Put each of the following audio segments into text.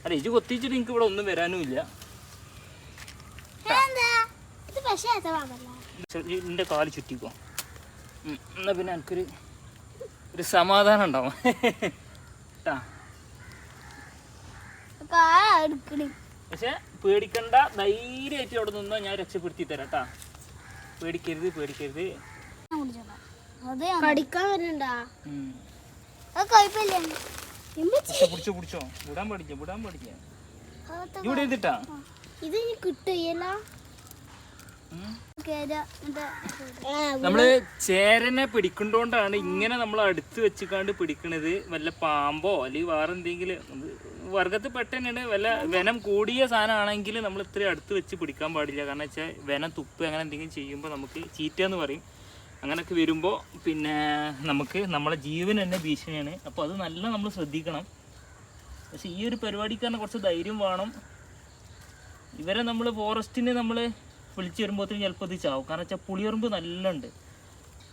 അല്ല ഇത് കൊത്തിച്ചിട്ട് എനിക്ക് ഇവിടെ ഒന്നും വരാനും ഇല്ല. എന്റെ കാല് ചുറ്റിക്കോ, എന്നാ പിന്നെ എനിക്കൊരു സമാധാനം ഉണ്ടാവും. പക്ഷെ പേടിക്കണ്ട, ധൈര്യമായിട്ട് അവിടെ നിന്നോ, ഞാൻ രക്ഷപ്പെടുത്തി തരാം കേട്ടാ. പേടിക്കരുത് പേടിക്കരുത്. പിടിച്ചോ പിടിച്ചോ, വിടാൻ പഠിച്ചോ വിടാൻ പഠിച്ചോ. ഇവിടെ എഴുതിട്ടാ ഇത് കിട്ടിയല്ല. നമ്മള് ചേരനെ പിടിക്കൊണ്ടോണ്ടാണ് ഇങ്ങനെ നമ്മൾ അടുത്ത് വെച്ചിക്കാണ്ട് പിടിക്കണത്. വല്ല പാമ്പോ അല്ലെങ്കിൽ വേറെ എന്തെങ്കിലും വർഗത്തിൽ പെട്ടെന്നാണ്. വല്ല വനം കൂടിയ സാധനമാണെങ്കിൽ നമ്മൾ ഇത്രയും അടുത്ത് വെച്ച് പിടിക്കാൻ പാടില്ല. കാരണം വെച്ചാൽ വനം തുപ്പ് അങ്ങനെ എന്തെങ്കിലും ചെയ്യുമ്പോൾ നമുക്ക് ചീറ്റയെന്ന് പറയും. അങ്ങനെയൊക്കെ വരുമ്പോൾ പിന്നെ നമുക്ക് നമ്മളെ ജീവൻ തന്നെ ഭീഷണിയാണ്. അപ്പോൾ അത് നല്ല നമ്മൾ ശ്രദ്ധിക്കണം. പക്ഷെ ഈ ഒരു പരിപാടിക്ക് തന്നെ കുറച്ച് ധൈര്യം വേണം. ഇവരെ നമ്മൾ ഫോറസ്റ്റിന് നമ്മൾ വിളിച്ചു വരുമ്പോഴത്തേക്കും ചിലപ്പോൾ ഇത് ചാവും. കാരണം വെച്ചാൽ പുളിയുറുമ്പ് നല്ല ഉണ്ട്.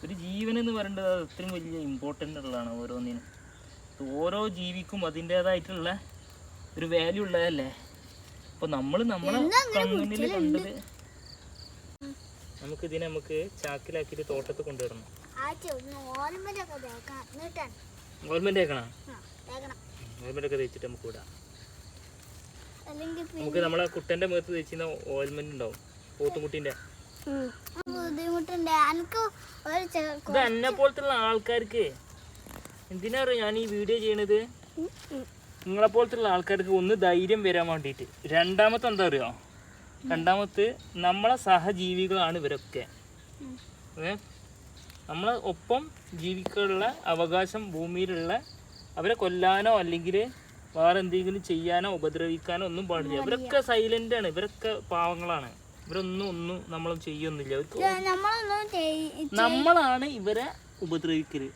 ഒരു ജീവൻ എന്ന് പറയേണ്ടത് അത് അത്രയും വലിയ ഇമ്പോർട്ടൻ്റ് ഉള്ളതാണ് ഓരോന്നിനും. ഓരോ ജീവിക്കും അതിൻ്റേതായിട്ടുള്ള ഒരു വാല്യൂ ഉള്ളതല്ലേ. അപ്പോൾ നമ്മൾ നമ്മളെ കണ്ണിൽ കണ്ടത് നമുക്കിതിനെ നമുക്ക് ചാക്കിലാക്കിയിട്ട് തോട്ടത്ത് കൊണ്ടുവരണം. ഗവൺമെൻറ് ആക്കണം. ഓയിൽമെൻ്റ് ഒക്കെ തേച്ചിട്ട് നമുക്ക് വിടാം. നമുക്ക് നമ്മളെ കുട്ടൻ്റെ മുഖത്ത് തേച്ചിരുന്ന ഓയിൽമെൻ്റ് ഉണ്ടാവും, പോത്തുമുട്ടിൻ്റെ. ഇത് എന്നെ പോലത്തുള്ള ആൾക്കാർക്ക് എന്തിനാ അറിയാം ഞാൻ ഈ വീഡിയോ ചെയ്യണത്? നിങ്ങളെപ്പോലത്തുള്ള ആൾക്കാർക്ക് ഒന്ന് ധൈര്യം വരാൻ വേണ്ടിയിട്ട്. രണ്ടാമത്തെ എന്താ അറിയോ? രണ്ടാമത്തെ നമ്മളെ സഹജീവികളാണ് ഇവരൊക്കെ. നമ്മളെ ഒപ്പം ജീവിക്കാനുള്ള അവകാശം ഭൂമിയിലുള്ള അവരെ കൊല്ലാനോ അല്ലെങ്കിൽ വേറെ എന്തെങ്കിലും ചെയ്യാനോ ഉപദ്രവിക്കാനോ ഒന്നും പാടില്ല. ഇവരൊക്കെ സൈലന്റ് ആണ്, ഇവരൊക്കെ പാവങ്ങളാണ്. ഇവരൊന്നും നമ്മളൊന്നും ചെയ്യൊന്നുമില്ല. അവർക്ക് നമ്മളാണ് ഇവരെ ഉപദ്രവിക്കല്.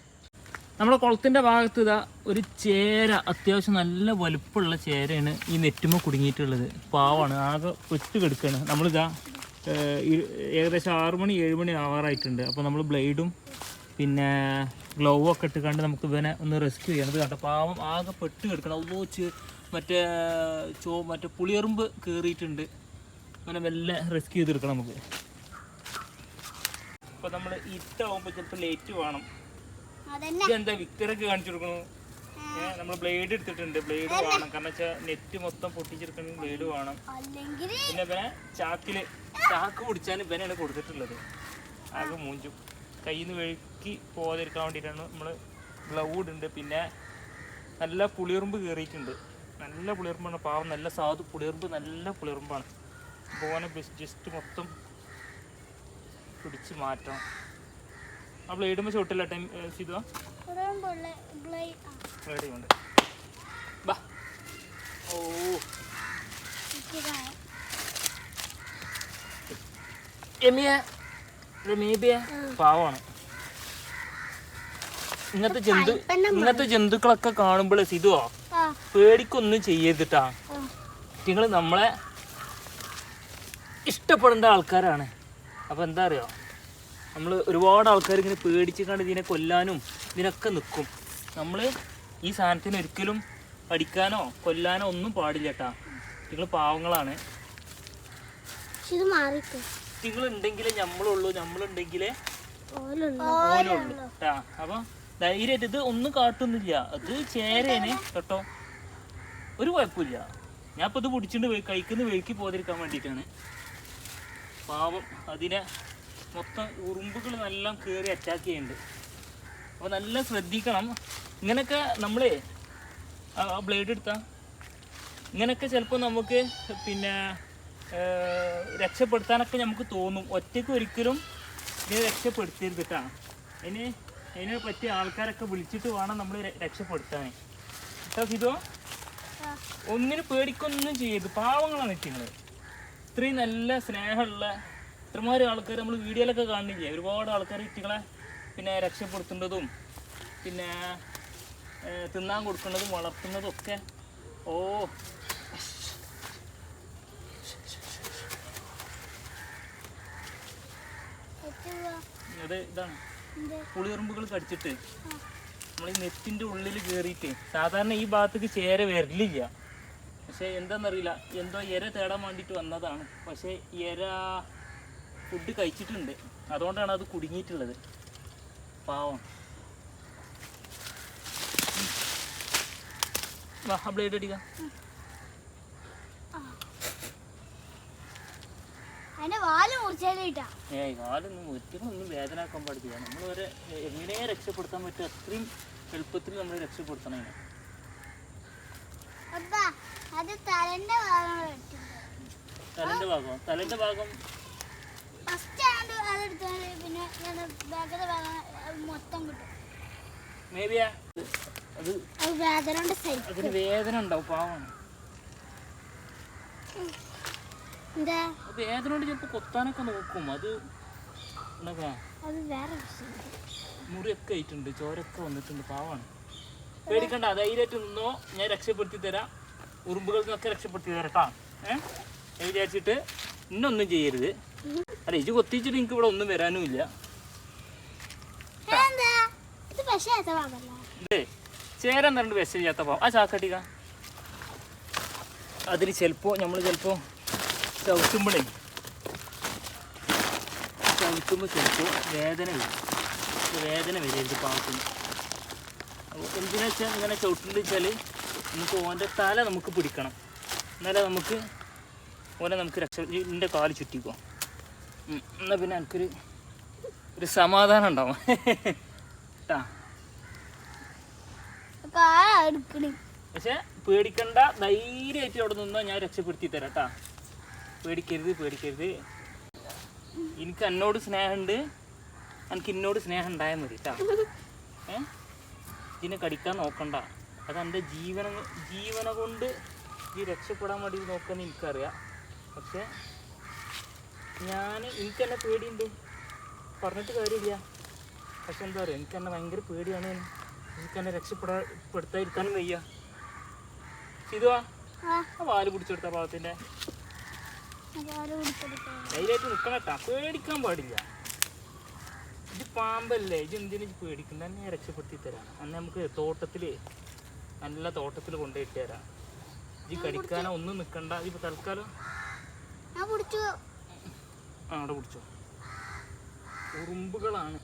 നമ്മളെ കുളത്തിൻ്റെ ഭാഗത്ത് ഇതാ ഒരു ചേര, അത്യാവശ്യം നല്ല വലുപ്പമുള്ള ചേരയാണ് ഈ നെറ്റുമ്പോൾ കുടുങ്ങിയിട്ടുള്ളത്. പാവാണ്, ആകെ പെട്ട് കിടക്കുകയാണ്. നമ്മളിതാ ഏകദേശം 6 മണി 7 മണി ആവാറായിട്ടുണ്ട്. അപ്പോൾ നമ്മൾ ബ്ലേഡും പിന്നെ ഗ്ലൗവും ഒക്കെ ഇട്ട് നമുക്ക് ഇവനെ ഒന്ന് റെസ്ക്യൂ ചെയ്യണം. ഇത് കണ്ട പാവം ആകെ പെട്ട് കിടക്കണം. ഒന്നോച്ച് മറ്റേ പുളിയെറുമ്പ് കയറിയിട്ടുണ്ട്. അങ്ങനെ മെല്ലെ റെസ്ക്യൂ ചെയ്തെടുക്കണം നമുക്ക്. അപ്പോൾ നമ്മൾ ഇട്ടാവുമ്പോൾ ചിലപ്പോൾ ലേറ്റ് വേണം. ഇതെന്താ വിക്ടറൊക്കെ കാണിച്ചു കൊടുക്കണു? നമ്മൾ ബ്ലേഡ് എടുത്തിട്ടുണ്ട്, ബ്ലേഡ് വേണം. കാരണം വെച്ചാൽ നെറ്റ് മൊത്തം പൊട്ടിച്ചെടുക്കണമെങ്കിൽ ബ്ലേഡ് വേണം. പിന്നെ ഇവനെ ചാക്ക് പിടിച്ചാൽ ഇവനാണ് കൊടുത്തിട്ടുള്ളത്. ആകെ മൂഞ്ചും, കയ്യിൽ നിന്ന് വെഴുക്കി പോകാതിരിക്കാൻ വേണ്ടിയിട്ടാണ് നമ്മൾ ഗ്ലൗ ഇടുന്നുണ്ട്. പിന്നെ നല്ല പുളിയെറുമ്പ് കയറിയിട്ടുണ്ട്. നല്ല പുളിയെറുമ്പാണ്, പാവം നല്ല സാധു പുളിയെറുമ്പ്, നല്ല പുളിയെറുമ്പാണ്. പോകാനെ ജസ്റ്റ് മൊത്തം പിടിച്ച് മാറ്റണം. ആ ബ്ലേഡുമ്പോൾ ചോട്ടില്ല ടൈം ചെയ്തോ ബ്ലേഡ് കൊണ്ട്. ബാ ഓ പാവമാണ്. ഇങ്ങനത്തെ ജന്തുക്കളൊക്കെ കാണുമ്പോൾ സിതുവോ പേടിക്കൊന്നും ചെയ്യരുതിട്ടാ. നിങ്ങൾ നമ്മളെ ഇഷ്ടപ്പെടേണ്ട ആൾക്കാരാണ്. അപ്പോൾ എന്താ അറിയോ, നമ്മൾ ഒരുപാട് ആൾക്കാർ ഇങ്ങനെ പേടിച്ചിട്ടാണ് ഇതിനെ കൊല്ലാനും ഇതിനൊക്കെ നിൽക്കും. നമ്മൾ ഈ സാധനത്തിന് ഒരിക്കലും അടിക്കാനോ കൊല്ലാനോ ഒന്നും പാടില്ല കേട്ടാ. നിങ്ങൾ പാവങ്ങളാണ്. നിങ്ങളുണ്ടെങ്കിലേ നമ്മളുള്ളൂ, നമ്മളുണ്ടെങ്കിലേ ഓലുള്ളൂ കേട്ടാ. അപ്പം ധൈര്യമായിട്ട് ഇത് ഒന്നും കാട്ടുന്നില്ല. അത് ചേരേനെ കേട്ടോ, ഒരു കുഴപ്പമില്ല. ഞാൻ ഇപ്പോൾ ഇത് പിടിച്ചിട്ട് കഴിക്കുന്ന വെഴുക്കി പോകാതിരിക്കാൻ വേണ്ടിയിട്ടാണ്. പാവം അതിനെ മൊത്തം ഉറുമ്പുകൾ എല്ലാം കയറി അറ്റാക്ക് ചെയ്യുന്നുണ്ട്. അപ്പോൾ നല്ല ശ്രദ്ധിക്കണം. ഇങ്ങനെയൊക്കെ നമ്മളെ ബ്ലേഡ് എടുത്താൽ ഇങ്ങനെയൊക്കെ ചിലപ്പോൾ നമുക്ക് പിന്നെ രക്ഷപ്പെടുത്താനൊക്കെ നമുക്ക് തോന്നും. ഒറ്റയ്ക്ക് ഒരിക്കലും ഇതിനെ രക്ഷപ്പെടുത്തരുത് കേട്ടോ. അതിനെ പറ്റിയ ആൾക്കാരൊക്കെ വിളിച്ചിട്ട് വേണം നമ്മൾ രക്ഷപ്പെടുത്താൻ കേട്ടോ. ഇതോ ഒന്നിനും പേടിക്കൊന്നും ചെയ്യരുത്, പാവങ്ങളാണ് നിങ്ങൾ. ഇത്രയും നല്ല സ്നേഹമുള്ള ഇത്രമാതിരി ആൾക്കാർ നമ്മൾ വീഡിയോയിലൊക്കെ കാണുന്നില്ലേ, ഒരുപാട് ആൾക്കാർ ഇറ്റുകളെ പിന്നെ രക്ഷപ്പെടുത്തേണ്ടതും പിന്നെ തിന്നാൻ കൊടുക്കേണ്ടതും വളർത്തുന്നതും ഒക്കെ. ഓ അത് ഇതാണ് പുളിയെറുമ്പുകൾ കടിച്ചിട്ട് നമ്മൾ ഈ നെറ്റിൻ്റെ ഉള്ളിൽ കയറിയിട്ട്. സാധാരണ ഈ ഭാഗത്തേക്ക് ചേര വരലില്ല, പക്ഷേ എന്താണെന്നറിയില്ല, എന്തോ ഇര തേടാൻ വേണ്ടിയിട്ട് വന്നതാണ്. പക്ഷേ ഇര ഫുഡ് കഴിച്ചിട്ടുണ്ട്, അതുകൊണ്ടാണ് അത് കുടുങ്ങിയിട്ടുള്ളത്. പാവം. ബ്ലേഡ് അടിക്കാം. വാലൊന്നും ഒരിക്കലും വേദനാക്കാൻ പാടില്ല. നമ്മൾ വരെ എങ്ങനെ രക്ഷപ്പെടുത്താൻ പറ്റും അത്രയും എളുപ്പത്തിൽ നമ്മൾ രക്ഷപ്പെടുത്തണം. തലന്റെ ഭാഗം മേബിയാ അതിന് വേദന ഉണ്ടാവും. പാവാണ്. വേദന കൊണ്ട് ചിലപ്പോ കൊത്താനൊക്കെ നോക്കും. അത് മുറിയൊക്കെ ആയിട്ടുണ്ട്, ചോരൊക്കെ വന്നിട്ടുണ്ട്. പാവാണ്. പേടിക്കണ്ട, ധൈര്യമായിട്ട് നിന്നോ, ഞാൻ രക്ഷപ്പെടുത്തി തരാം. ഉറുമ്പുകൾക്കൊക്കെ രക്ഷപ്പെടുത്തി തരട്ടാ. വിചാരിച്ചിട്ട് ഇന്നൊന്നും ചെയ്യരുത്. അല്ല, ഇത് കൊത്തിച്ചിട്ട് എനിക്ക് ഇവിടെ ഒന്നും വരാനും ഇല്ല. ചേരാൻ തരണ്ട് വിഷം ചെയ്യാത്ത പാവം. ആ ചാക്കട്ടിക്ക അതിന് ചിലപ്പോൾ നമ്മൾ ചവിട്ടുമ്പോൾ ചിലപ്പോൾ വേദന വരരുത് പാവത്തിന്. എന്തിനാ വെച്ചാൽ ഇങ്ങനെ ചവിട്ടുണ്ടെന്ന് വെച്ചാൽ നമുക്ക് ഓൻ്റെ തല നമുക്ക് പിടിക്കണം, എന്നാലേ നമുക്ക് ഓനെ നമുക്ക് എൻ്റെ കാല് ചുറ്റിക്കോ. എന്നാൽ പിന്നെ എനിക്കൊരു സമാധാനം ഉണ്ടാവും കേട്ടാ. പക്ഷെ പേടിക്കണ്ട, ധൈര്യമായിട്ട് അവിടെ നിന്നോ, ഞാൻ രക്ഷപ്പെടുത്തി തരാം കേട്ടാ. പേടിക്കരുത്. എനിക്ക് എന്നോട് സ്നേഹമുണ്ട്, എനിക്ക് എന്നോട് സ്നേഹം ഉണ്ടായാൽ മതി കേട്ടാ. ഇതിനെ കടിക്കാൻ നോക്കണ്ട. അതെൻ്റെ ജീവന കൊണ്ട് ഈ രക്ഷപ്പെടാൻ വേണ്ടി നോക്കുമെന്ന് എനിക്കറിയാം. പക്ഷെ എനിക്ക് തന്നെ പേടിയുണ്ട്, പറഞ്ഞിട്ട് കാര്യമില്ല. പക്ഷെ എന്താ പറയുക, എനിക്ക് തന്നെ ഭയങ്കര പേടിയാണ്. എനിക്ക് തന്നെ രക്ഷപ്പെടുത്താതിരിക്കാനും വയ്യ. ഇതുവാ വാല് പിടിച്ചെടുത്ത പാവത്തിൻ്റെ. ധൈര്യമായിട്ട് നിൽക്കണട്ടാ, പേടിക്കാൻ പാടില്ല. ഇത് പാമ്പല്ലേ, ഇത് എന്തിനു പേടിക്കുന്നത്? തന്നെ ഞാൻ രക്ഷപ്പെടുത്തി തരാം. അന്ന് നമുക്ക് നല്ല തോട്ടത്തിൽ കൊണ്ടുപോയിട്ട് തരാം. ഇത് കടിക്കാനോ ഒന്നും നിൽക്കണ്ട. ഇപ്പൊ തൽക്കാലം അവിടെ പിടിച്ചോ. ഉറുമ്പുകളാണ്.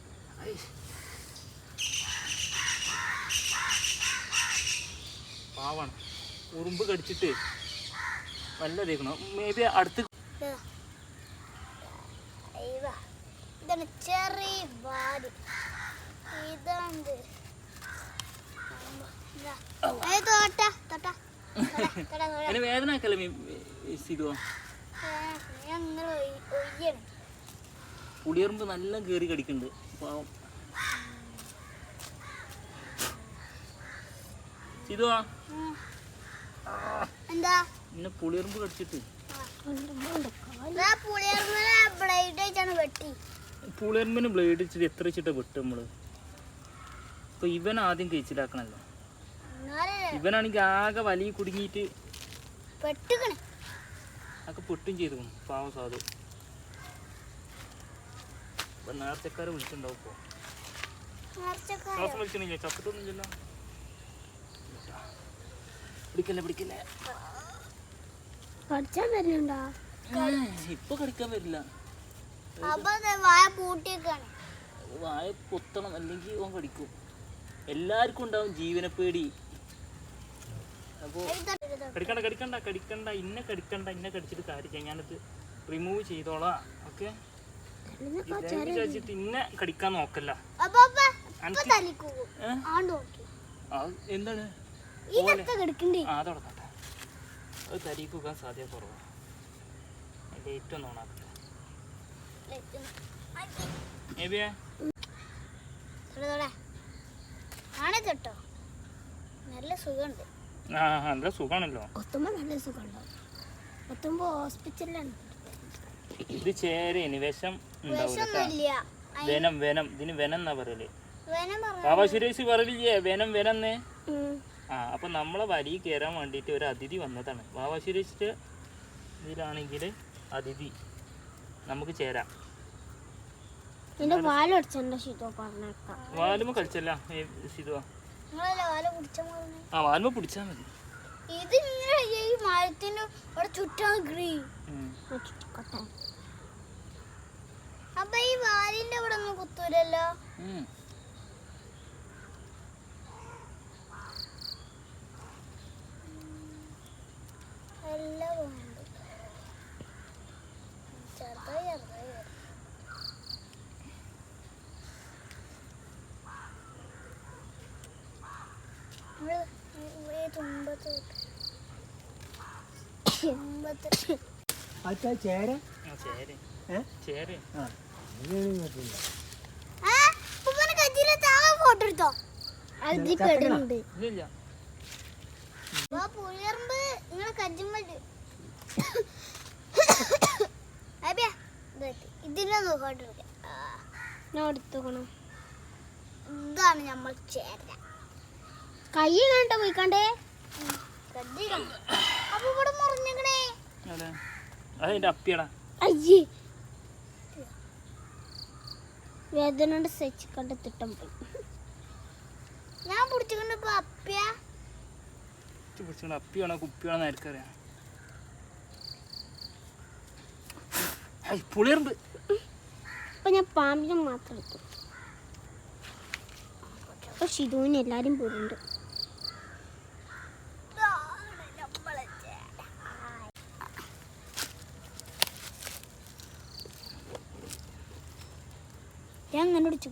പാവാണ്. ഉറുമ്പ് കടിച്ചിട്ട് നല്ല തേക്കണം. മേ ബി അടുത്ത് അതിന് വേദന ആക്കല്ലേ സിതുവോ? പുളിയറുമ്പ് നല്ല കയറി കടിക്കുന്നുണ്ട് പാവം. സിതുവാ പിന്നെ പുളിയറുമ്പ് കടിച്ചിട്ട് പുളിയറുമ്പിന് ബ്ലേഡ് വെച്ചിട്ട് എത്ര വെച്ചിട്ടാ വെട്ട് നമ്മള്. ഇപ്പൊ ഇവൻ ആദ്യം കഴിച്ചിലാക്കണല്ലോ. ഇവനാണെങ്കിൽ ആകെ വലിയ കുടുങ്ങിയിട്ട് ഒക്കെ പൊട്ടും ചെയ്തു പാവം സാധു. ഇപ്പൊ നേർച്ചക്കാരെ വിളിച്ചിട്ടുണ്ടാവും. ഇപ്പൊ ശ്വാസം വിളിക്കണില്ല, ചത്തിട്ടൊന്നുമില്ലല്ലോ. പിടിക്കല്ലേ ഇപ്പൊ കടിക്കാൻ വരില്ല. വായ പൊത്തണം, അല്ലെങ്കിൽ ഓൻ കടിക്കും. എല്ലാവർക്കും ഉണ്ടാവും ജീവനെ പേടി. അപ്പോ കടിക്കണ്ട ഇന്നെ കടിച്ചിട്ട് കാര്യമില്ല. ഞാനത് റിമൂവ് ചെയ്തോളാം. ഓക്കെ, വിചാരിച്ചിട്ട് ഇന്നെ കടിക്കാൻ നോക്കല്ല. എന്താണ് അതോടക്കട്ടെ, അത് തരീക്കാൻ സാധ്യത കുറവാണ്. ലൈറ്റ് ഒന്ന് ഓണാക്കട്ടെ. നല്ല സുഖാണല്ലോ. ഇത് ചേരേന് വിഷം വെനം. ഇതിന് വെനം എന്നാ പറയല്. ബാബാ സുരേഷ് പറയില്ലേ വെനംന്നേ. അപ്പൊ നമ്മളെ വലിയ കയറാൻ വേണ്ടിയിട്ട് ഒരു അതിഥി വന്നതാണ്. ബാബാ സുരേഷിന്റെ ഇതിലാണെങ്കിൽ അതിഥി നമുക്ക് ചേരാം. വാലുമ കളിച്ചല്ല സിതുവാ. വാലുമ പിടിച്ചാൽ മതി. ഇത് ഇങ്ങനെ ഈ മരത്തിന് അവിടെ ചുറ്റാൻ ഗ്രീൻ അപ്പൊ ഈ വാലിന്റെ അവിടെ ഒന്നും കുത്തൂലല്ലോ. എല്ലാം ചെറുതായി ചേര ഫോട്ടോ എടുത്തോ? പുളിയറമ്പ് നിങ്ങളെ കജ്ജുമ്പോ ഇതിനൊന്ന് ഫോട്ടോ എടുക്കാം. ഞാൻ എടുത്തോക്കണം. ഇതാണ് നമ്മൾ ചേര. കൈ കണ്ടോ പോയിക്കണ്ടേ? അപ്പൊ ഇവിടെ മുറിഞ്ഞേ. അതിന്റെ അപ്പിയടാ. അയ്യേ വേദന സഹിച്ച് കണ്ട് തിട്ടം പോയി. ഞാൻ പിടിച്ചുകൊണ്ട് ഇപ്പൊ അപ്പിയാണോ കുപ്പിയാണോ ആർക്കറിയാം. പുളിയറുണ്ട്. ഇപ്പൊ ഞാൻ പാമ്പിനെ മാത്രം എടുത്തു. അപ്പൊ ഷിതുവിന് എല്ലാരും പോരുന്നുണ്ട്. ഞാൻ അങ്ങനെ പിടിച്ചു.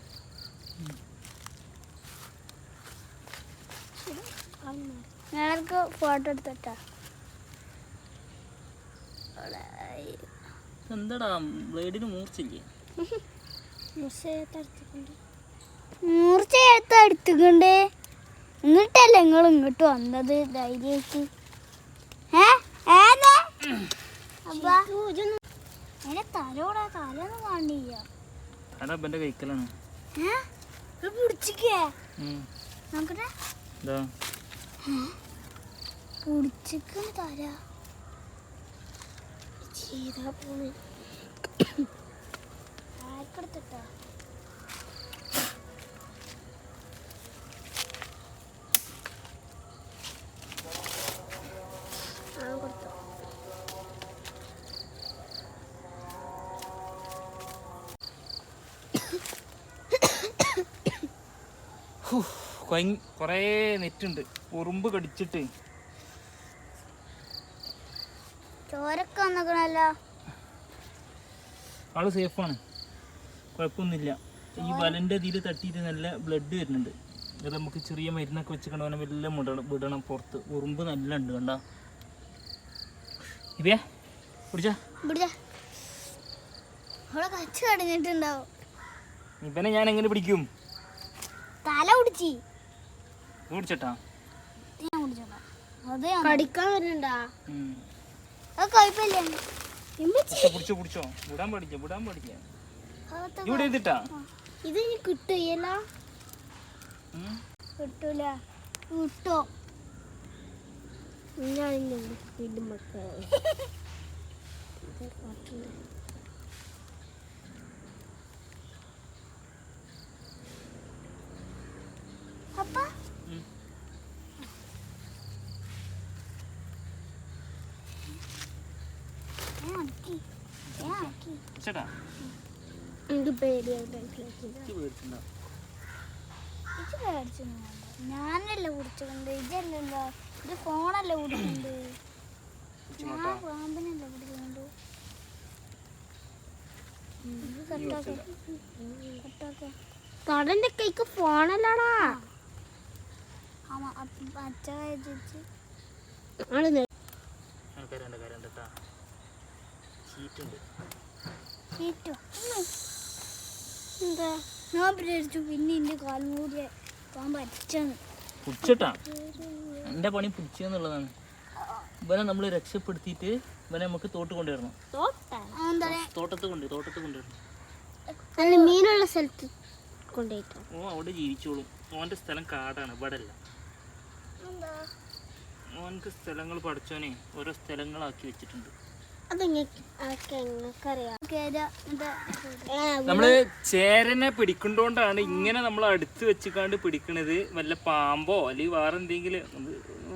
ഞാനൊക്കെ ഫോട്ടോ എടുത്തിട്ടാ. എന്താടാ ബ്ലേഡിന് മൂർച്ചില്ലേ? മൂർച്ച എടുത്തുകൊണ്ട് എന്നിട്ടല്ലേ നിങ്ങൾ ഇങ്ങോട്ട് വന്നത് ധൈര്യമായിട്ട്? തലോടാ തലൊന്നും കാണില്ല. അന്റെ കൈക്കലാണ്. പിടിച്ചിക്കേ നോക്കട്ടെ. പിടിച്ചിക്കണ് തല ചെയ്താ പോണേ. ആർക്കെടുത്തിട്ടാ? കൊടുത്തോ. കൊറേ നെറ്റുണ്ട്. ഉറുമ്പ് കടിച്ചിട്ട് ചോരൊക്കെ വന്നേക്കണല്ലോ. ആള് സേഫാണ്, കുഴപ്പമൊന്നുമില്ല. ഈ വലൻ്റെ ഇതിൽ തട്ടിയിട്ട് നല്ല ബ്ലഡ് വരുന്നുണ്ട്. അത് നമുക്ക് ചെറിയ മരുന്നൊക്കെ വെച്ച് കണ്ടവനെ എല്ലാം വിടണം പുറത്ത്. ഉറുമ്പ് നല്ല ഉണ്ട് കണ്ട. ഇവേ പിടിച്ചാ കച്ച് കടഞ്ഞിട്ടുണ്ടാവും. ഇവനെ ഞാൻ എങ്ങനെ പിടിക്കും? തല പിടിച്ചി പിടിച്ചട്ടാ. കടിക്കാൻ വരുന്നുണ്ടാ? കുഴപ്പമില്ല. പിടിച്ചോ വിടാൻ പാടില്ല. ഇവിടെ എഴുതിട്ടാ ഇത് ഇനി കിട്ടില്ല. കിട്ടൂല. കിട്ടോ അപ്പ ഞാനല്ലേ കുടിച്ചുകൊണ്ട് ഇതല്ലല്ലോ. ഇത് ഫോണല്ലേ കുടിക്കുന്നുണ്ട്. ഞാൻ പാമ്പിനല്ലേ കുടിക്കുന്നുണ്ട്. കടന്റെ കൈക്ക് ഫോണല്ലാടാ. അച്ഛ എന്താ ഞാൻ വിചാരിച്ചു പിന്നെ എന്റെ കാലും കൂടി പാമ്പ് അടിച്ചാണ്. പിടിച്ചിട്ടാ എന്റെ പണി പിടിച്ചെന്നുള്ളതാണ്. ഇവനെ നമ്മൾ രക്ഷപ്പെടുത്തിയിട്ട് ഇവനെ നമുക്ക് തോട്ട് കൊണ്ടുവരണം. തോട്ടത്ത് കൊണ്ടുവരണം. നല്ല മീനുള്ള സ്ഥലത്ത് കൊണ്ടുപോയിട്ടോ. ഓ അവിടെ ജീവിച്ചോളും. ഓന്റെ സ്ഥലം കാടാണ്, ഇവിടെ അല്ല. ഓനക്ക് സ്ഥലങ്ങൾ പഠിച്ചോനെ ഓരോ സ്ഥലങ്ങളാക്കി വെച്ചിട്ടുണ്ട്. നമ്മള് ചേരനെ പിടിക്കൊണ്ടോണ്ടാണ് ഇങ്ങനെ നമ്മൾ അടുത്ത് വെച്ചിക്കാണ്ട് പിടിക്കണത്. വല്ല പാമ്പോ അല്ലെങ്കിൽ വേറെ എന്തെങ്കിലും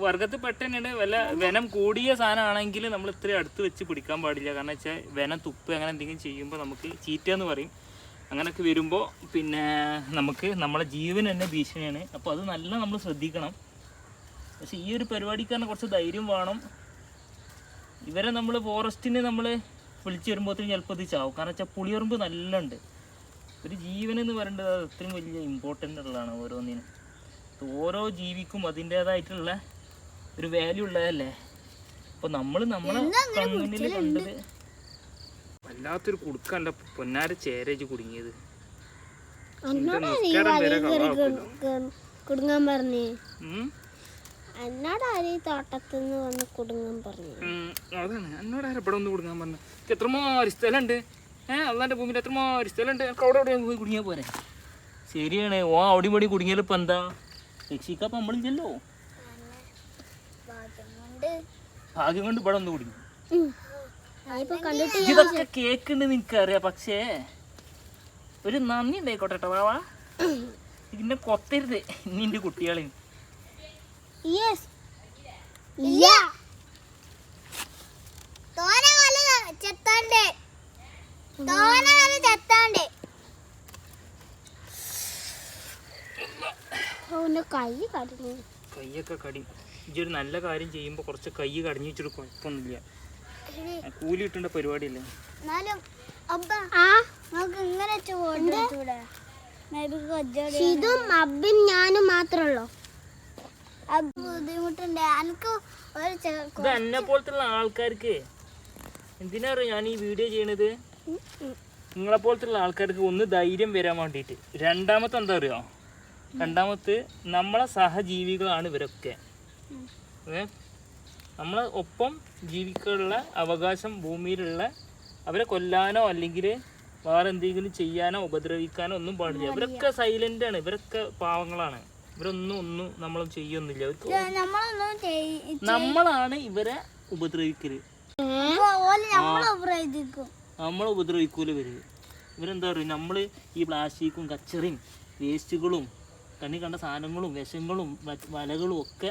വർഗത്തിൽ പെട്ടെന്നാണ്. വല്ല വെനം കൂടിയ സാധനമാണെങ്കിൽ നമ്മൾ ഇത്രയും അടുത്ത് വെച്ച് പിടിക്കാൻ പാടില്ല. കാരണം വെച്ചാൽ വെനം തുപ്പ് അങ്ങനെ എന്തെങ്കിലും ചെയ്യുമ്പോൾ നമുക്ക് ചീറ്റ എന്ന് പറയും. അങ്ങനെയൊക്കെ വരുമ്പോൾ പിന്നെ നമുക്ക് നമ്മളെ ജീവൻ തന്നെ ഭീഷണിയാണ്. അപ്പോൾ അത് നല്ല നമ്മൾ ശ്രദ്ധിക്കണം. പക്ഷെ ഈ ഒരു പരിപാടിക്ക് തന്നെ കുറച്ച് ധൈര്യം വേണം. ഇവരെ നമ്മൾ ഫോറസ്റ്റിന് നമ്മൾ വിളിച്ചു വരുമ്പോഴത്തേക്കും ചിലപ്പോൾ ഇത് ചാവും. കാരണം വെച്ചാൽ പുളിയുറുമ്പ് നല്ല ഉണ്ട്. ഒരു ജീവൻ എന്ന് പറയേണ്ടത് അത് അത്രയും വലിയ ഇമ്പോർട്ടൻ്റ് ഉള്ളതാണ് ഓരോന്നിനും. ഓരോ ജീവിക്കും അതിൻ്റേതായിട്ടുള്ള ഒരു വാല്യൂ ഉള്ളതല്ലേ. അപ്പോൾ നമ്മളെ കണ്ണിൽ കണ്ടത് വല്ലാത്തൊരു കുടുക്കല്ല പൊന്നാര ചേരേജ് കുടുങ്ങിയത്. കുടുങ്ങാൻ പറഞ്ഞേ എന്നോട് ആര് തോട്ടത്തിന്ന് വന്ന് കുടുങ്ങാൻ പറഞ്ഞു. അതാണ് എന്നോട് ആരെ ഇവിടെ ഒന്ന് കുടുങ്ങാൻ പറഞ്ഞു. എത്രമാതിരി സ്ഥലമുണ്ട് അള്ളാൻ്റെ ഭൂമിയിൽ എത്രമാതിരി സ്ഥലമുണ്ട്. അവിടെ അവിടെ പോയി കുടുങ്ങിയാൽ പോരെ. ശരിയാണ്. അവിടെ ഇവിടെ കുടുങ്ങിയാൽ ഇപ്പം എന്താ രക്ഷിക്കപ്പം നമ്മളില്ലല്ലോ. ഭാഗ്യം കൊണ്ട് ഇവിടെ ഒന്ന് കുടുങ്ങി. ഇതൊക്കെ കേക്കുണ്ട് നിനക്കറിയാം. പക്ഷേ ഒരു നന്ദി ഉണ്ടായിക്കോട്ടെ കേട്ടോ വാവാ. ഇതിനെ കൊത്തരുത് നിന്റെ കുട്ടികളെ. കൈയൊക്കെ കടി. ഇതൊരു നല്ല കാര്യം ചെയ്യുമ്പോൾ കുറച്ച് കൈ കടഞ്ഞു വെച്ചിട്ട് കുഴപ്പമൊന്നുമില്ല. കൂലി കിട്ടേണ്ട പരിപാടിയല്ലേ. ഇതും അബ്ബും ഞാനും മാത്രമല്ലോ. ബുദ്ധിമുട്ടുണ്ട്. ഇത് എന്നെ പോലത്തുള്ള ആൾക്കാർക്ക് എന്തിനാ അറിയോ ഞാൻ ഈ വീഡിയോ ചെയ്യണത്? നിങ്ങളെ പോലത്തുള്ള ആൾക്കാർക്ക് ഒന്ന് ധൈര്യം വരാൻ വേണ്ടിയിട്ട്. രണ്ടാമത്തെ എന്താ അറിയോ? രണ്ടാമത്തെ നമ്മളെ സഹജീവികളാണ് ഇവരൊക്കെ. നമ്മളെ ഒപ്പം ജീവിക്കാനുള്ള അവകാശം ഭൂമിയിലുള്ള അവരെ കൊല്ലാനോ അല്ലെങ്കിൽ വേറെ എന്തെങ്കിലും ചെയ്യാനോ ഉപദ്രവിക്കാനോ ഒന്നും പാടില്ല. ഇവരൊക്കെ സൈലൻ്റാണ്. ഇവരൊക്കെ പാവങ്ങളാണ്. ഇവരൊന്നും നമ്മളും ചെയ്യൊന്നുമില്ല. നമ്മളാണ് ഇവരെ ഉപദ്രവിക്കല്. നമ്മളെ ഉപദ്രവിക്കൂല ഇവരെന്താ പറയുക? നമ്മൾ ഈ പ്ലാസ്റ്റിക്കും കച്ചറയും വേസ്റ്റുകളും കണ്ണി കണ്ട സാധനങ്ങളും വിഷങ്ങളും വലകളും ഒക്കെ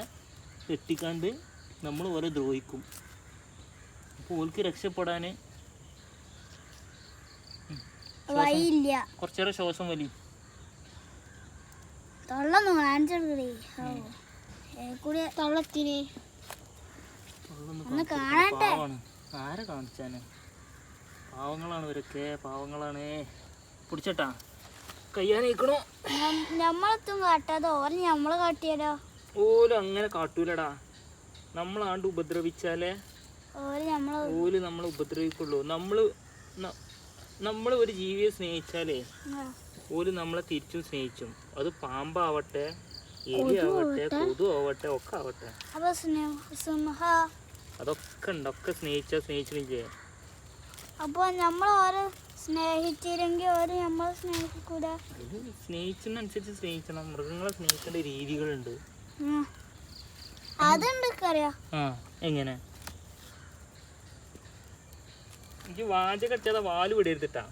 കെട്ടിക്കാണ്ട് നമ്മൾ ഓരോ ദ്രോഹിക്കും. അപ്പോൾ ഓൾക്ക് രക്ഷപ്പെടാൻ കുറച്ചേറെ ശ്വാസം വലി ആരെ കാണിച്ചാന്? പാവങ്ങളാണ് ഇവരൊക്കെ, പാവങ്ങളാണ്. പിടിച്ചട്ടാ കയ്യാനേക്കണോ? നമ്മളെത്തും കാട്ടാതെ ഓരോ നമ്മള് കാട്ടിയാലോ? ഓല് അങ്ങനെ കാട്ടൂലടാ. നമ്മളാണ്ട് ഉപദ്രവിച്ചാലേ ഓല് നമ്മളെ ഉപദ്രവിക്കുള്ളൂ. നമ്മൾ ഒരു ജീവിയെ സ്നേഹിച്ചാലേ ഓല് നമ്മളെ തിരിച്ചും സ്നേഹിച്ചും. അത് പാമ്പാവട്ടെ, എലി ആവട്ടെ, കൊതു ആവട്ടെ, ഒക്കെ ആവട്ടെ. അതൊക്കെ ഉണ്ട്. ഒക്കെ സ്നേഹിച്ചില്ലേ? അപ്പൊ നമ്മളോരോ സ്നേഹിച്ചില്ലെങ്കിൽ ഓരോ നമ്മളെ സ്നേഹിക്കൂല. സ്നേഹിച്ചതിനനുസരിച്ച് സ്നേഹിക്കണം. മൃഗങ്ങളെ സ്നേഹിക്കേണ്ട രീതികളുണ്ട്. അതുണ്ട്. എങ്ങനെ എനിക്ക് വാചക ചെയ്ത വാല് വിടരുത്തിട്ടാ.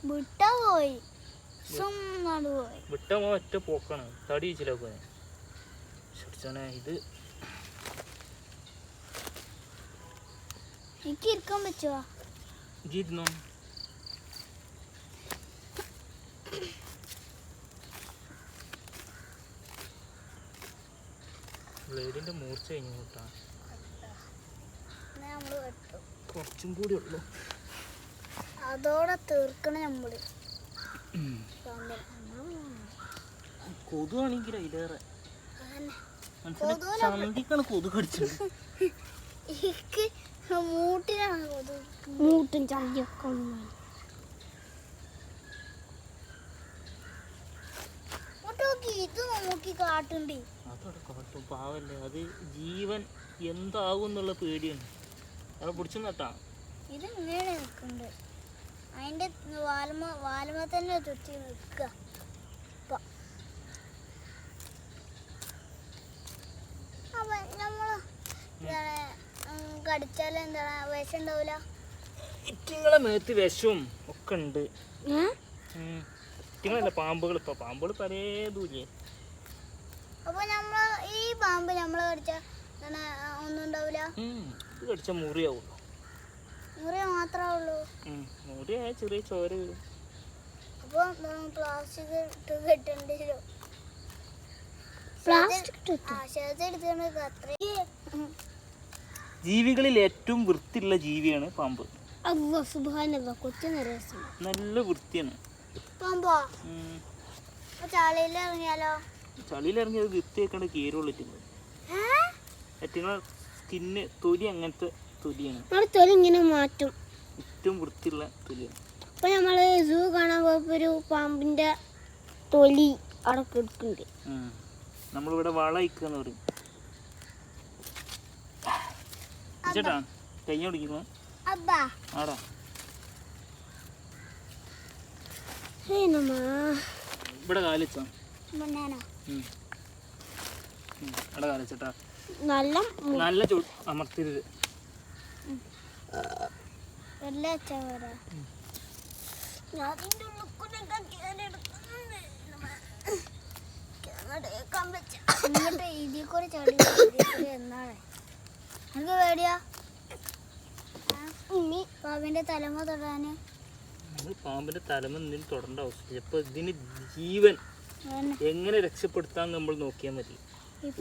വിട്ടാ പോയി വിട്ട ഒറ്റ പോക്കാണ്. തടി വെച്ചില്ലേ ഇത് എനിക്ക് ഇരിക്കാൻ പറ്റുവാ? ഇരുന്നോ. ബ്ലേഡിന്റെ മൂർച്ച കഴിഞ്ഞു കൂട്ടാ. കുറച്ചും കൂടി ഉള്ളു. അതോടെ തീർക്കണം നമ്മള്. കൊതുവാണെങ്കിൽ അതിലേറെ ചന്തിക്കാണ് കൊതു കടിച്ചത്. മൂട്ടും ചന്തിയൊക്കെ ഇത് നോക്കി കാട്ടുണ്ടി. അതോടെ കാട്ടും. പാവല്ലേ അത്. ജീവൻ എന്താകും എന്നുള്ള പേടിയാണ്. അവിടെ പിടിച്ചു നട്ടാ. ഇത് ഇങ്ങനെ നിൽക്കുന്നുണ്ട്. അതിന്റെ വാലുമ തന്നെ ചുറ്റി നിൽക്കുക. അപ്പൊ നമ്മള് കടിച്ചാലും എന്താണ് വിഷം ഉണ്ടാവില്ല? ഇറ്റിങ്ങളെ മേത്ത് വിഷവും ഒക്കെ ഉണ്ട്. ഇറ്റിങ്ങളല്ല പാമ്പുകൾ. ഇപ്പൊ പാമ്പുകൾ പലതുമില്ലേ. അപ്പൊ നമ്മള് ഈ പാമ്പ് നമ്മളെ കടിച്ച ഒന്നും ഉണ്ടാവില്ല. ഇത് കടിച്ച മുറിയാവുള്ളൂ. മുറി മാത്രമേ ഉള്ളൂ. മുറിയായ ചെറിയ ചോര വരും. അപ്പൊ പ്ലാസ്റ്റിക് ഇട്ട് കെട്ടേണ്ടി വരും. ജീവികളിൽ ഏറ്റവും വൃത്തിയുള്ള ജീവിയാണ് പാമ്പ്. നല്ല വൃത്തിയാണ് പാമ്പോ. ചളിയിൽ ഇറങ്ങിയാലോ? ചളിയിൽ ഇറങ്ങിയത് വൃത്തിയാക്കേണ്ട കീരുള്ളിട്ടുണ്ട്. സ്കിന്ന് തൊലി അങ്ങനത്തെ തൊലിയാണ്. തൊലി ഇങ്ങനെ മാറ്റും. ഏറ്റവും വൃത്തിയുള്ള തൊലിയാണ്. ഇപ്പൊ നമ്മള് സൂ കാണാൻ പോയപ്പോ ഒരു പാമ്പിന്റെ തൊലി അവിടെ കിടക്കുന്നുണ്ട്. നമ്മളിവിടെ വളയിക്കാന്ന് പറയും. ചേട്ടാ കൈ ഓടിക്കുന്നു ആടാ. ഇവിടെ കാലിച്ചോ? ഇവിടെ കാലിച്ചേട്ടാ. നല്ല അമർത്തരുത്. പാമ്പിന്റെ തലമ തൊടാന് പാമ്പിന്റെ തലമ എന്തിനും തൊടേണ്ട ആവശ്യമില്ല. ഇപ്പൊ ഇതിന് ജീവൻ എങ്ങനെ രക്ഷപ്പെടുത്താൻ നമ്മൾ നോക്കിയാൽ മതി.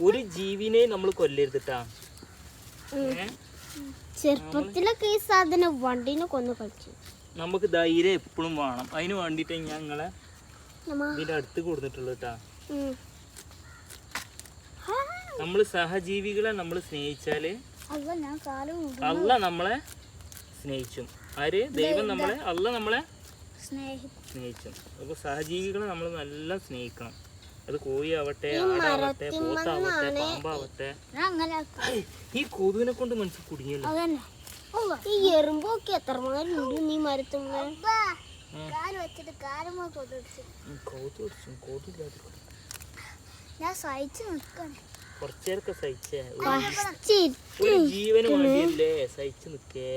ഒരു ജീവിനെ നമ്മൾ കൊല്ലരുതിട്ടാ. ചെറുപ്പത്തിലൊക്കെ ഈ സാധനം വണ്ടിനെ കൊന്നു കളിച്ചു. നമുക്ക് ധൈര്യം എപ്പോഴും വേണം. അതിന് വേണ്ടിട്ട് ഞങ്ങളെ ഇതിന്റെ അടുത്ത് കൊടുത്തിട്ടുള്ളൂ കേട്ടാ. നമ്മള് സഹജീവികളെ നമ്മൾ സ്നേഹിച്ചാല് അല്ല നമ്മളെ സ്നേഹിച്ചും. ആര്? ദൈവം നമ്മളെ, അല്ല നമ്മളെ സ്നേഹിച്ചും. അപ്പൊ സഹജീവികളെ നമ്മൾ നല്ല സ്നേഹിക്കണം. അത് കോഴി ആവട്ടെ, ആടാവട്ടെ, പോത്താവട്ടെ, പാമ്പാവട്ടെ. ഈ കൊതുവിനെ കൊണ്ട് മനസ്സിൽ കുടുങ്ങിയല്ലോ. ഈ എറുമ്പൊക്കെ എത്രമാരുണ്ട് നീ മരത്തുമ്മ. ഞാൻ സഹിച്ചു നിൽക്കണേ. കുറച്ചേരൊക്കെ സഹിച്ചേ. ഒരു ജീവന് വേണ്ടിയല്ലേ സഹിച്ചു നിക്കേ.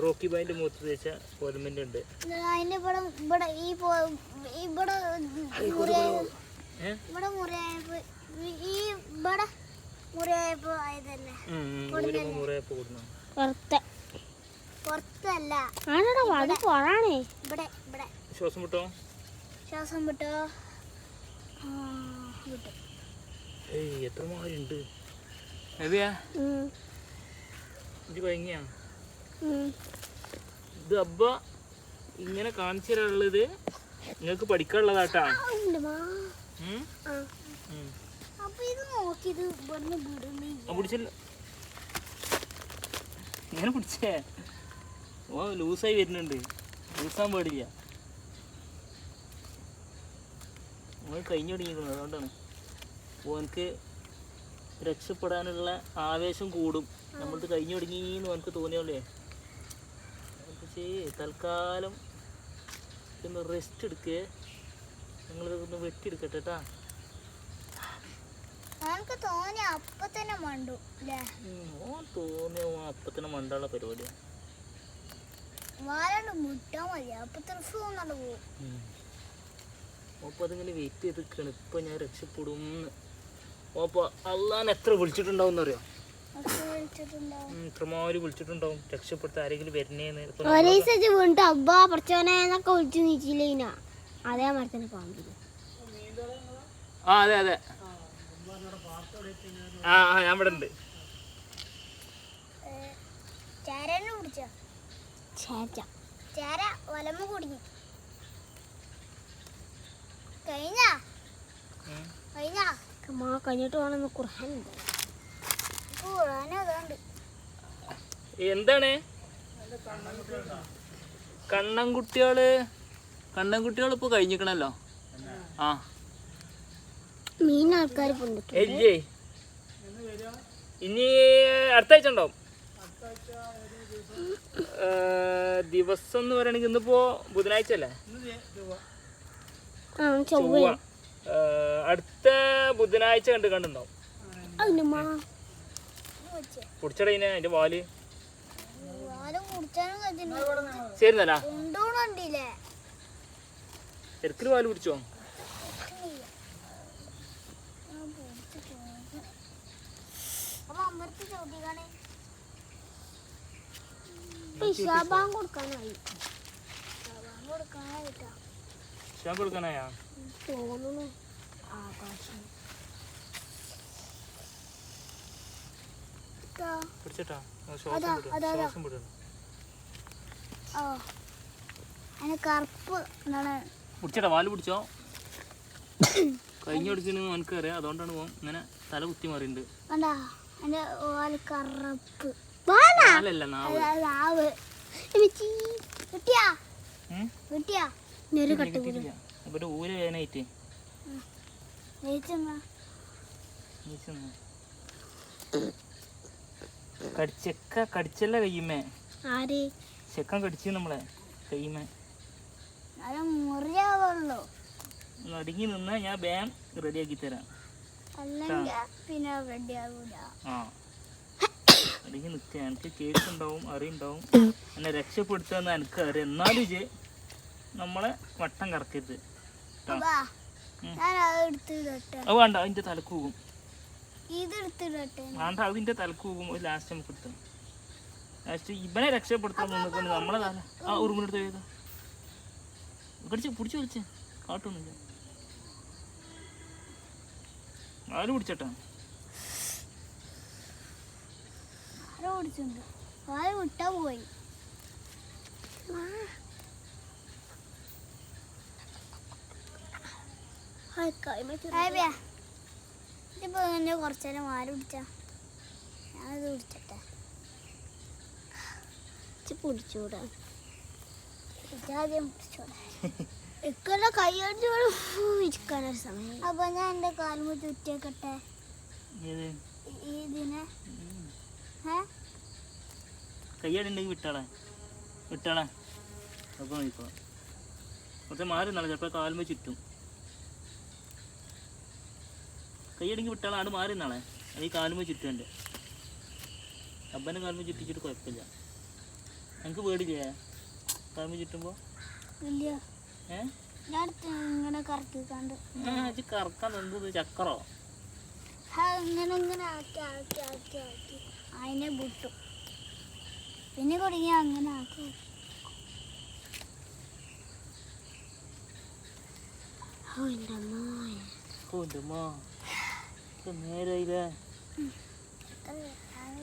റോക്കി ബായിന്റെ മുഖത്ത് തേച്ച ഓർമെന്റ് ഉണ്ട്. ശ്വാസം വിട്ടോ? എത്ര മാരുണ്ട്. ഇത് ഭയങ്കര ഇത് അബ്ബ ഇങ്ങനെ കാണിച്ചു തരാനുള്ളത് നിങ്ങൾക്ക് പഠിക്കാനുള്ളതാട്ടാ. പിടിച്ചല്ലോ ഇങ്ങനെ പിടിച്ചേ. ഓ ലൂസായി വരുന്നുണ്ട്. ലൂസാൻ പാടില്ല. ഓൻ കഴിഞ്ഞു തുടങ്ങിയിരിക്കുന്നു. അതുകൊണ്ടാണ് ഓനക്ക് രക്ഷപ്പെടാനുള്ള ആവേശം കൂടും. നമ്മൾക്ക് കഴിഞ്ഞു തുടങ്ങിയെന്ന് നമുക്ക് തോന്നിയോളേ. പക്ഷേ തൽക്കാലം ഒന്ന് റെസ്റ്റ് എടുക്കേ. നിങ്ങളിതൊന്ന് വെട്ടിയെടുക്കട്ടെ കേട്ടാ. തോന്നിയ അപ്പൊ തന്നെ മണ്ടുള്ള പരിപാടിയാണ്. അപ്പൊ അതിങ്ങനെ വെയിറ്റ് ചെയ്ത് നിൽക്കുകയാണ്. ഇപ്പൊ ഞാൻ രക്ഷപ്പെടും. അപ്പൊ അള്ളാൻ എത്ര വിളിച്ചിട്ടുണ്ടാവും അറിയോ? ഇത്രമാര് വിളിച്ചിട്ടുണ്ടാവും രക്ഷപ്പെടുത്ത ആരെങ്കിലും വരുന്നേന്ന്. അതെ അതെ. ഞാൻ ഇവിടെ ഉണ്ട്. കഴിഞ്ഞിട്ട് വേണം എന്താണ് കണ്ണൻകുട്ടികൾ ഇപ്പൊ കഴിഞ്ഞിക്കണല്ലോ. ആ മീൻ ആൾക്കാർ ഇല്ലേ? ഇനി അടുത്ത ആഴ്ച ഉണ്ടാവും. ദിവസം എന്ന് പറയുകയാണെങ്കിൽ ഇന്നിപ്പോ ബുധനാഴ്ച അല്ലേ? ചൊവ്വ. അടുത്ത ബുധനാഴ്ച കണ്ടുണ്ടാവും. കുടിച്ചടീനെ അതിന്റെ വാല് ശരിന്നല്ല. ശരിക്കും വാല് പിടിച്ചോ? ഷാബാൻ കൊടുക്കാനായി ഷാൻ കൊടുക്കാനായാ തോന്നുന്നു ആകാശം പിടിച്ചിട്ടാ ശ്വാസം വിടണം അതിന് കറുപ്പ് എന്താണ് പിടിച്ചേട്ടാ വാല് പിടിച്ചോ കഴിഞ്ഞ കൊടുക്കുന്നു എനിക്കറിയാം അതുകൊണ്ടാണ് പോകാം ഇങ്ങനെ തല കുത്തി മാറിയിട്ടുണ്ട് കണ്ടാ അതിന്റെ കറുപ്പ് നാലല്ല നാവ് കിട്ടിയാ കിട്ടിയാ നെരു കട്ട് ഇവിടെ ഊര വേദനയായിട്ട് ചെക്ക കടിച്ചല്ല കയ്യുമ്മേ ആര് ചെക്കൻ കടിച്ചു നമ്മളെ കയ്യുമ്മേ അത് മുറിയാവുള്ളൂ നടുങ്ങി നിന്നാ ഞാൻ ബാം റെഡിയാക്കി തരാം അല്ലെങ്കിൽ പിന്നെ റെഡി ആവൂല ആ അടങ്ങി നിൽക്കുക എനിക്ക് കേസ് ഉണ്ടാവും അറിയുണ്ടാവും എന്നെ രക്ഷപ്പെടുത്തുക എനിക്ക് അറിയാം എന്നാലും ഇജ് നമ്മളെ വട്ടം കറക്കരുത് ഞാൻ അത് എടുത്തിടട്ടെ അത് വേണ്ട അതിൻ്റെ തലക്ക് പോകും ഇത് എടുത്തിടട്ടെ വേണ്ട അതിൻ്റെ തലക്ക് പോകും ലാസ്റ്റ് നമുക്ക് എടുത്താം ലാസ്റ്റ് ഇവനെ രക്ഷപ്പെടുത്താൻ നിന്നിട്ടുണ്ട് നമ്മളെ തല ആ ഉറുമ്പിനെടുത്ത് ചെയ്താ കടിച്ച് പിടിച്ചു വലിച്ചേ കാട്ടൊന്നുമില്ല ആര് പിടിച്ചട്ടാ ആരോ പിടിച്ചിട്ടുണ്ട് ആര് വിട്ടാ പോയി ഇതിപ്പോ എന്നെ കുറച്ചേരം ആര് പിടിച്ച ഞാനത് പിടിച്ചട്ടെ പിടിച്ചൂടാ ആദ്യം പിടിച്ചോടെ ഇക്കടെ കൈയടിച്ചോടെ ഇരിക്കാനൊരു സമയം അപ്പൊ ഞാൻ എന്റെ കാലുമ്പ് ചുറ്റിയേക്കട്ടെ ഇതിനെ കയ്യടുണ്ടെങ്കിൽ വിട്ടാളെ അപ്പോൾ നോക്കോ കുറച്ച് മാറി നിന്നാളെ ചിലപ്പോൾ കാലുമ്പോൾ ചുറ്റും കയ്യടെങ്കിൽ വിട്ടാളെ ആട് മാറി നിന്നാളെ അത് ഈ കാലുമ്പോൾ ചുറ്റും എൻ്റെ അപ്പൻ്റെ കാലുമ്പോൾ ചുറ്റിച്ചിട്ട് കുഴപ്പമില്ല എനിക്ക് പേടില്ലേ കാലുമ്പോൾ ചുറ്റുമ്പോൾ ഇല്ല ഞാൻ ഇങ്ങനെ കറക്കിക്കാണ്ട് കറക്കാൻ എന്തത് ചക്കറോ ഇങ്ങനെ ഇങ്ങനെ ആക്കി ആക്കി ആക്കി ആക്കി അതിനെ വിട്ടു പിന്നെ തുടങ്ങി അങ്ങനെ ആക്കി നേരായില്ലേ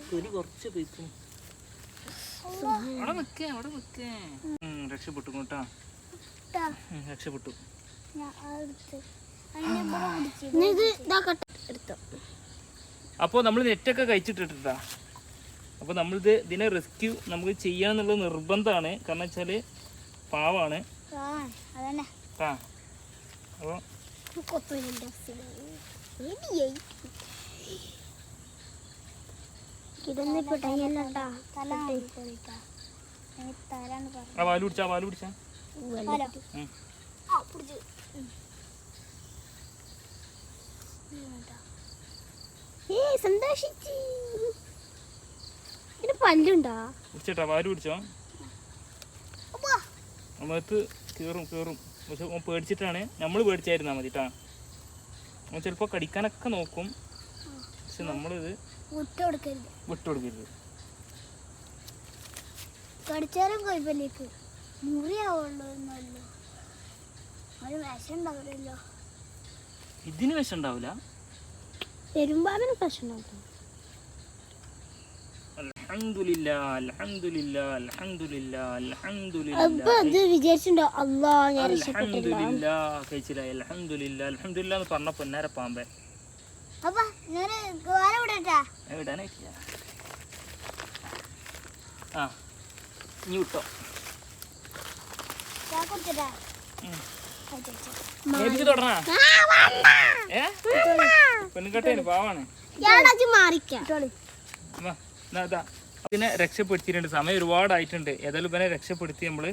തൊലി കുറച്ച് പോയിക്കും അവിടെ നിൽക്കേ രക്ഷപ്പെട്ടു കേട്ടാ രക്ഷപ്പെട്ടു അപ്പോൾ നമ്മൾ നെറ്റൊക്കെ കഴിച്ചിട്ടിട്ടാ അപ്പോൾ നമ്മളിത് ഇതിനെ റെസ്ക്യൂ നമുക്ക് ചെയ്യാന്നുള്ളത് നിർബന്ധമാണ് കാരണം വെച്ചാൽ പാവാണ് ആ അപ്പോൾ ആ വാല് പിടിച്ചാ സന്തോഷിച്ചു പല്ലുണ്ടാ പിടിച്ചേട്ടാ വാല് പിടിച്ചോ നമ്മൾക്ക് കയറും പക്ഷെ പേടിച്ചിട്ടാണ് നമ്മൾ പേടിച്ചായിരുന്നാ മതി കേട്ടാ നമ്മൾ ചിലപ്പോൾ കടിക്കാനൊക്കെ നോക്കും പക്ഷെ നമ്മളിത് വിട്ടുകൊടുക്കരുത് കടിച്ചാലും കുഴപ്പമില്ലേക്ക് മുറിയാവുള്ളൂ ഒരു വിഷം ഉണ്ടാവില്ലല്ലോ ഇതിന് വിഷം ഉണ്ടാവില്ല പെരുമ്പാമ്പിന് പ്രശ്നം ഉണ്ടാവും പറഞ്ഞ പൊന്നാര പാമ്പേ ആ ഇനി വിട്ടോ പെണ്ണുകട്ടേന് പാവാണ് ഇതിനെ രക്ഷപ്പെടുത്തിയിട്ടുണ്ട് സമയം ഒരുപാടായിട്ടുണ്ട് ഏതായാലും ഇവനെ രക്ഷപ്പെടുത്തി നമ്മള്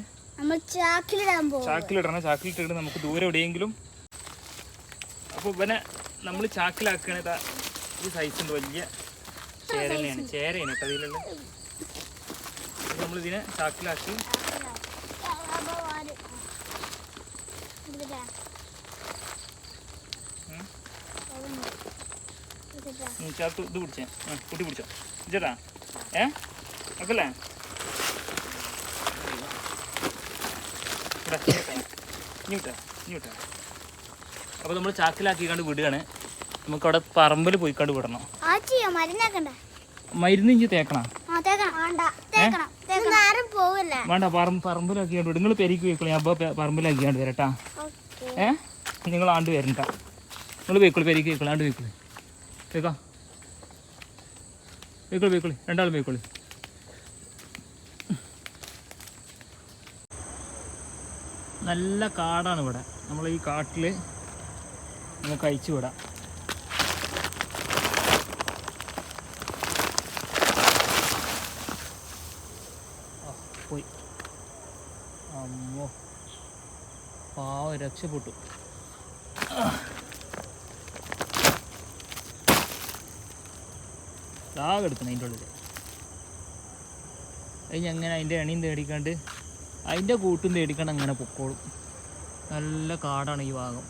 ചാക്കിലിടണം ചാക്കിലിട്ടിട്ട് നമുക്ക് ദൂരെ എവിടെയെങ്കിലും അപ്പൊ ഇവനെ നമ്മൾ ചാക്കിലാക്കണ ഈ സൈസ് ഉണ്ട് വലിയ ചേരയാണ് കേട്ടോ അതിലുള്ള നമ്മളിതിനെ ചാക്കിലാക്കി ചാക്ക് ഇത് പിടിച്ചേ, കുട്ടി പിടിച്ചോ, ചേട്ടാ ഓക്കല്ലേ? ഇങ്ങോട്ടാ. അപ്പോൾ നമ്മൾ ചാക്കിലാക്കിക്കാണ്ട് വിടുകയാണ്. നമുക്കവിടെ പറമ്പിൽ പോയിക്കാണ്ട് വിടണം. മരുന്ന് ഇഞ്ചി തേക്കണം. വേണ്ട, പറമ്പിലാക്കിയാണ്ട് വിടും. നിങ്ങൾ പെരിക്ക് പോയിക്കോളി, ഞാൻ അപ്പോൾ പറമ്പിലാക്കിയാണ്ട് വരട്ടാ. നിങ്ങൾ ആണ്ട് വരണ്ട, നിങ്ങൾ പോയിക്കോളി, പെരിക്ക് പോയിക്കോളി, ആണ്ട് പോയിക്കോളി. കേൾക്കാം, പോയിക്കോളി, രണ്ടാളും പോയിക്കോളി. നല്ല കാടാണ് ഇവിടെ. നമ്മൾ ഈ കാട്ടിൽ നമുക്ക് അയച്ചു വിടാം. പോയി, അമ്മോ പാവം, രക്ഷപ്പെട്ടു. എടുക്കണം അതിൻ്റെ ഉള്ളിൽ. അതിന് അങ്ങനെ അതിൻ്റെ എണിയും തേടിക്കാണ്ട് അതിൻ്റെ കൂട്ടും തേടിക്കാണ്ട് അങ്ങനെ പൊക്കോളും. നല്ല കാടാണ് ഈ ഭാഗം.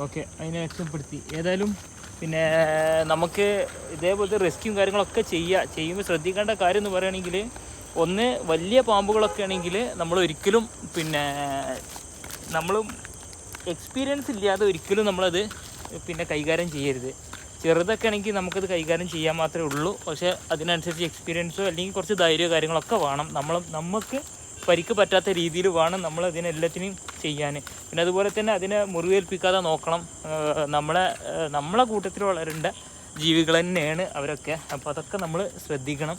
ഓക്കെ, അതിനെ രക്ഷപ്പെടുത്തി. ഏതായാലും പിന്നെ നമുക്ക് ഇതേപോലത്തെ റെസ്ക്യൂവും കാര്യങ്ങളൊക്കെ ചെയ്യുമ്പോൾ ശ്രദ്ധിക്കേണ്ട കാര്യം എന്ന് പറയുകയാണെങ്കിൽ, ഒന്ന് വലിയ പാമ്പുകളൊക്കെ ആണെങ്കിൽ നമ്മൾ ഒരിക്കലും പിന്നെ നമ്മൾ എക്സ്പീരിയൻസ് ഇല്ലാതെ ഒരിക്കലും നമ്മളത് പിന്നെ കൈകാര്യം ചെയ്യരുത്. ചെറുതൊക്കെ ആണെങ്കിൽ നമുക്കത് കൈകാര്യം ചെയ്യാൻ മാത്രമേ ഉള്ളൂ. പക്ഷേ അതിനനുസരിച്ച് എക്സ്പീരിയൻസോ അല്ലെങ്കിൽ കുറച്ച് ധൈര്യമോ കാര്യങ്ങളൊക്കെ വേണം. നമുക്ക് പരിക്ക് പറ്റാത്ത രീതിയിൽ വേണം നമ്മൾ അതിനെല്ലാത്തിനും ചെയ്യാൻ. പിന്നെ അതുപോലെ തന്നെ അതിനെ മുറിവേൽപ്പിക്കാതെ നോക്കണം. നമ്മളെ കൂട്ടത്തിൽ വളരേണ്ട ജീവികൾ തന്നെയാണ് അവരൊക്കെ. അപ്പോൾ അതൊക്കെ നമ്മൾ ശ്രദ്ധിക്കണം.